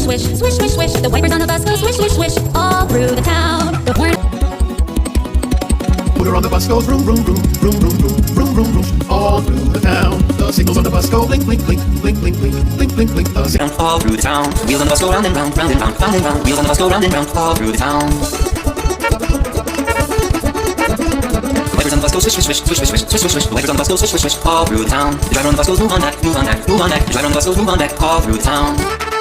swish, swish, swish, swish. The wipers on the bus go swish, swish, swish all through the town. The horn motor on the bus goes vroom, vroom, vroom, vroom, vroom, vroom, vroom, vroom, vroom, all through the town. The signals on the bus go blink, blink, blink, blink, blink, blink, blink, blink, blink. The signals all through the town. Wheels on the bus go round and round, round and round, round and round. Wheels on the bus go round and round, all through the town. Wipers on the bus go swish, swish, swish, swish, swish, swish, swish, swish. The wipers on the bus go swish, swish, swish, all through the town. The driver on the bus goes move on back, move on back, move on back. The driver on the bus goes move on back, all through the town.